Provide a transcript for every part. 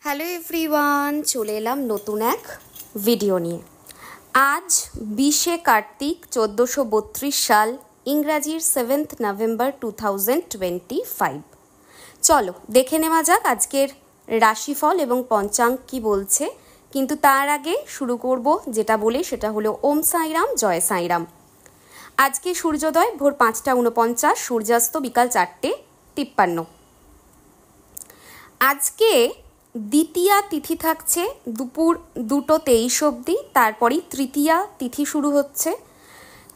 Hello everyone, চলে এলাম নতুন এক ভিডিও নিয়ে। আজ 20শে কার্তিক 1432 সাল, ইংরাজির 7 নভেম্বর 2025। চলো দেখে নেওয়া যাক আজকের রাশিফল এবং পঞ্চাঙ্গ কি বলছে। কিন্তু তার আগে শুরু করব যেটা বলে, সেটা হলো ওম সাইরাম, জয় সাইরাম। আজকে সূর্যোদয় ভোর 5টা 49, সূর্যাস্ত বিকাল 4টে 53। আজকে দ্বিতীয়া তিথি থাকছে দুপুর 2টো 23 অবধি, তারপরেই তৃতীয়া তিথি শুরু হচ্ছে।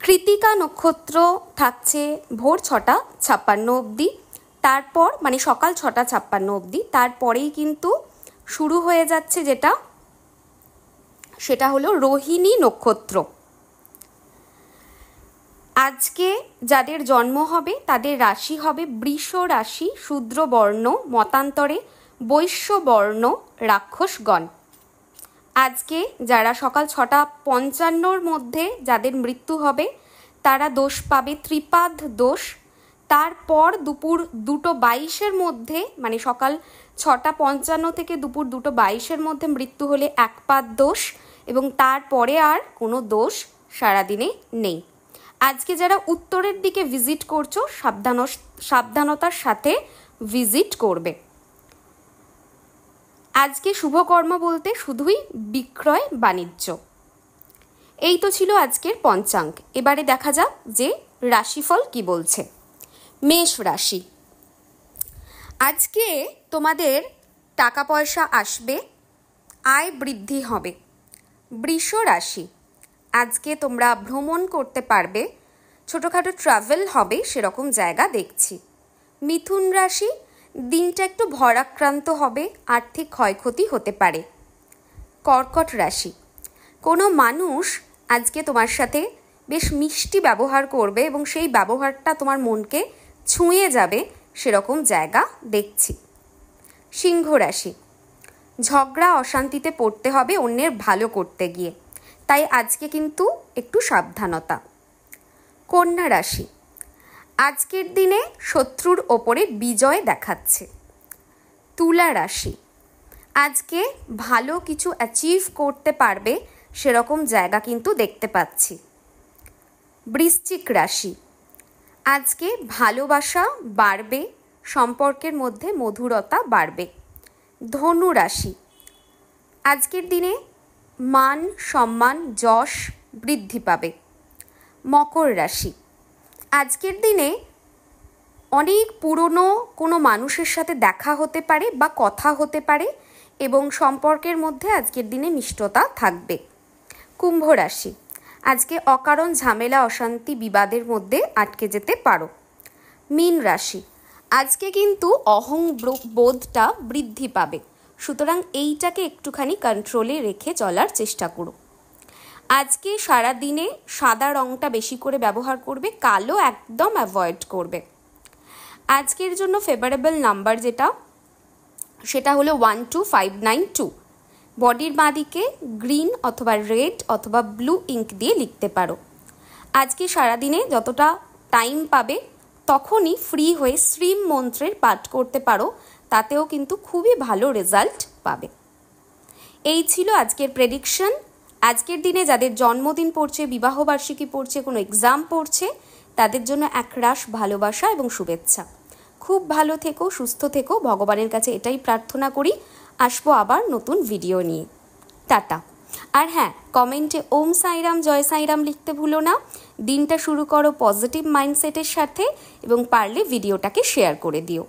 কৃতিকা নক্ষত্র থাকছে ভোর 6টা 56 অবধি, তারপর মানে সকাল 6টা 56 অবধি। তারপরেই কিন্তু শুরু হয়ে যাচ্ছে সেটা হলো রোহিণী নক্ষত্র। আজকে যাদের জন্ম হবে তাদের রাশি হবে বৃষ রাশি, শূদ্র বর্ণ, মতান্তরে বৈশ্য বর্ণ, রাক্ষসগণ। আজকে যারা সকাল 6টা 55-র মধ্যে যাদের মৃত্যু হবে তারা দোষ পাবে ত্রিপাদ দোষ। তারপর দুপুর 2টো 22-এর মধ্যে মানে সকাল 6টা 55 থেকে দুপুর 2টো 22-এর মধ্যে মৃত্যু হলে একপাদ দোষ, এবং তারপরে আর কোনো দোষ সারাদিনে নেই। আজকে যারা উত্তরের দিকে ভিজিট করছো সাবধানতার সাথে ভিজিট করবে। আজকে শুভকর্ম বলতে শুধুই বিক্রয় বাণিজ্য। এই তো ছিল আজকের পঞ্চাঙ্গ। এবারে দেখা যাক যে রাশিফল কি বলছে। মেষ রাশি, আজকে তোমাদের টাকা পয়সা আসবে, আয় বৃদ্ধি হবে। বৃষ রাশি, আজকে তোমরা ভ্রমণ করতে পারবে, ছোটোখাটো ট্রাভেল হবে সেরকম জায়গা দেখছি। মিথুন রাশি, দিনটা একটু ভরাক্রান্ত হবে, আর্থিক ক্ষয়ক্ষতি হতে পারে। কর্কট রাশি, কোনো মানুষ আজকে তোমার সাথে বেশ মিষ্টি ব্যবহার করবে এবং সেই ব্যবহারটা তোমার মনকে ছুঁয়ে যাবে সেরকম জায়গা দেখছি। সিংহ রাশি, ঝগড়া অশান্তিতে পড়তে হবে অন্যের ভালো করতে গিয়ে, তাই আজকে কিন্তু একটু সাবধানতা। কন্যা রাশি, আজকের দিনে শত্রুর ওপরে বিজয় দেখাচ্ছে। তুলা রাশি, আজকে ভালো কিছু অ্যাচিভ করতে পারবে সেরকম জায়গা কিন্তু দেখতে পাচ্ছি। বৃশ্চিক রাশি, আজকে ভালোবাসা বাড়বে, সম্পর্কের মধ্যে মধুরতা বাড়বে। ধনু রাশি, আজকের দিনে মান সম্মান যশ বৃদ্ধি পাবে। মকর রাশি, আজকের দিনে অনেক পুরনো কোনো মানুষের সাথে দেখা হতে পারে বা কথা হতে পারে এবং সম্পর্কের মধ্যে আজকের দিনে মিষ্টতা থাকবে। কুম্ভ রাশি, আজকে অকারণ ঝামেলা অশান্তি বিবাদের মধ্যে আটকে যেতে পারো। মীন রাশি, আজকে কিন্তু অহংবোধটা বৃদ্ধি পাবে, সুতরাং এইটাকে একটুখানি কন্ট্রোলে রেখে চলার চেষ্টা করো। আজকে সারা দিনে সাদা রঙটা বেশি করে ব্যবহার করবে, কালো একদম অ্যাভয়েড করবে। আজকের জন্য ফেভারেবল নাম্বার সেটা হলো 12592। বডির বাঁদিকে গ্রিন অথবা রেড অথবা ব্লু ইঙ্ক দিয়ে লিখতে পারো। আজকে সারাদিনে যতটা টাইম পাবে তখনই ফ্রি হয়ে শ্রীম মন্ত্রের পাঠ করতে পারো, তাতেও কিন্তু খুবই ভালো রেজাল্ট পাবে। এই ছিল আজকের প্রেডিকশন। আজকের দিনে যাদের জন্মদিন পড়ছে, বিবাহবার্ষিকী পড়ছে, কোনো এক্সাম পড়ছে, তাদের জন্য একরাশ ভালোবাসা এবং শুভেচ্ছা। খুব ভালো থেকো, সুস্থ থেকো, ভগবানের কাছে এটাই প্রার্থনা করি। আসবো আবার নতুন ভিডিও নিয়ে। টাটা। আর হ্যাঁ, কমেন্টে ওম সাইরাম জয় সাইরাম লিখতে ভুলো না। দিনটা শুরু করো পজিটিভ মাইন্ডসেটের সাথে এবং পারলে ভিডিওটাকে শেয়ার করে দিও।